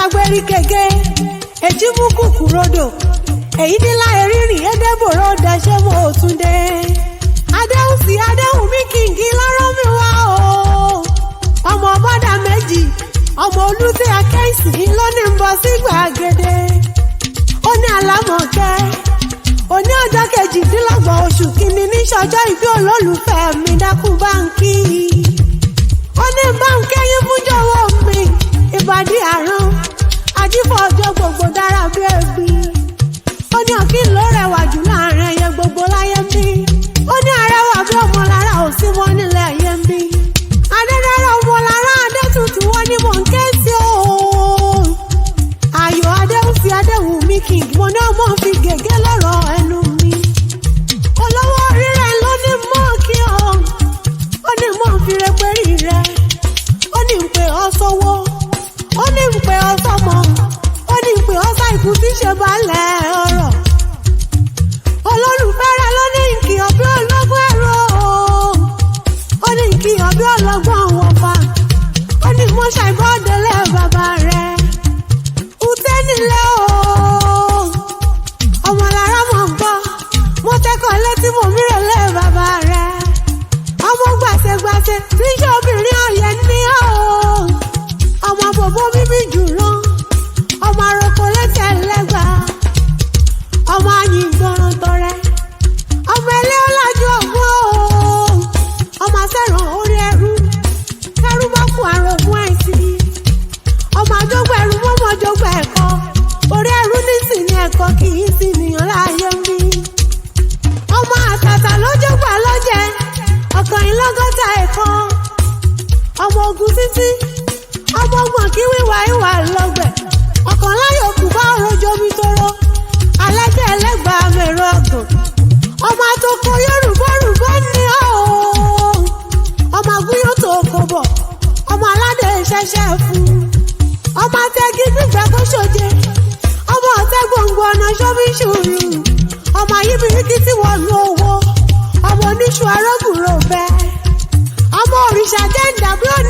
ṣàgbérí gègé èjì mú kùkù rodò èyí nílá erírìn ẹdẹbòrò dẹṣẹ mọ òtúndé adéhùnsì adéhùnmí kìngì lọ́rọ̀ mi wá o ọmọ bọ́dà méjì ọmọ olùtẹ akẹ́sì lónìí ń bọ̀ sí gbàgede ó ní àlámọ̀kẹ́ òní ọjọ́ kejìdínlọ́gbọ̀n oṣù kìíní ní sọjọ́ ìbí olólùfẹ́ mi dákun báńkì ó ní báńkì yín fún jọ̀wọ́ mi ìbàdí àrùn àjífọ̀ ọjọ́ gbogbo dára bí ẹbí ó ní ọ̀kí ló rẹwà jù láàrin ẹyẹ gbogbo láyé mi ó ní arẹwà bí ọmọ lára ò sí wọn nílẹ̀ ẹyẹ mi adẹ́dára ọmọ lára adẹ́tutù wọn ni mò ń ké sí o ayọ̀ adéhùnsì adéhùnmí kìngì mo ní ọmọ fi gègé lọ́rọ̀ ẹnu mi olówó rírẹ̀ ló ní mọ́ kí ọ ó ní mọ́ fi rẹpẹ́rì rẹ ó ní ń pè ọ́ sọ́wọ́ ó ní ń pè ọ́ sọ́mọ ó ní ń pè ọ́ sáìkú tí ṣe balẹ̀ ọ̀rọ̀ olólùfẹ́ rẹ ló ní nkì ọbí ọlọ́gbọ́n ẹ̀rọ ó ní nkì ọbí ọlọ́gbọ́n wọ̀fà ó ní mo ṣàìbọ́dẹ̀lẹ̀ bàbá rẹ ùtẹ́ nílẹ̀ o ọmọ lára mọ̀ ń gbọ́ mo tẹ́kọ̀ọ́ létí mo mìíràn lé bàbá rẹ ọmọ gbàṣẹgbàṣẹ tí ṣe obìnrin ọ̀yẹ́ ní o ọmọ bòbó bíbí jù rán ọmọ àròkọ létí ẹlẹ́gbà ọmọ àyìn gbọ́ràn tọrẹ ọmọ ilé ọlájú ọgbọ́n o ọmọ sẹ́ràn orí ẹrú ẹrú bá kú àrògùn àìsí ọmọ àjọgbà ẹrú mọ́mọ́ àjọgbà ẹ̀kọ́ orí ẹrú nísìn ní ẹ̀kọ́ kì í sí nìyàn láàyè ń bí ọmọ àtàtà lójúgbà lọ́jẹ́ ọ̀kànlélọ́gọ́ta ẹ̀kọ́ ọmọ ogun títí ọmọ ọgbọ̀n kí wíwá ìwà lọ́gbẹ̀ ọ̀kan láyọ̀ kù bá òròjò mi tóró alẹ́gbẹ̀ ẹlẹ́gbàá mẹ́rọ ọgbọ̀n ọmọ àtòkò yorùbá ní ọ̀hún ọmọ àgúnyó tó kọ bọ̀ ọmọ aládé ṣẹṣẹ fún ọmọ àtẹ́gí gbígbẹ́ kó ṣoje ọmọ ọ̀tẹ́ gbòǹgbò ọ̀nà ṣọ́bí ṣòro ọmọ ayébíríkì tí wọ́n lu owó ọmọ oníṣù arógùnrò bẹ́ẹ̀ ọmọ òrìṣà jẹ́ ìdàbí òní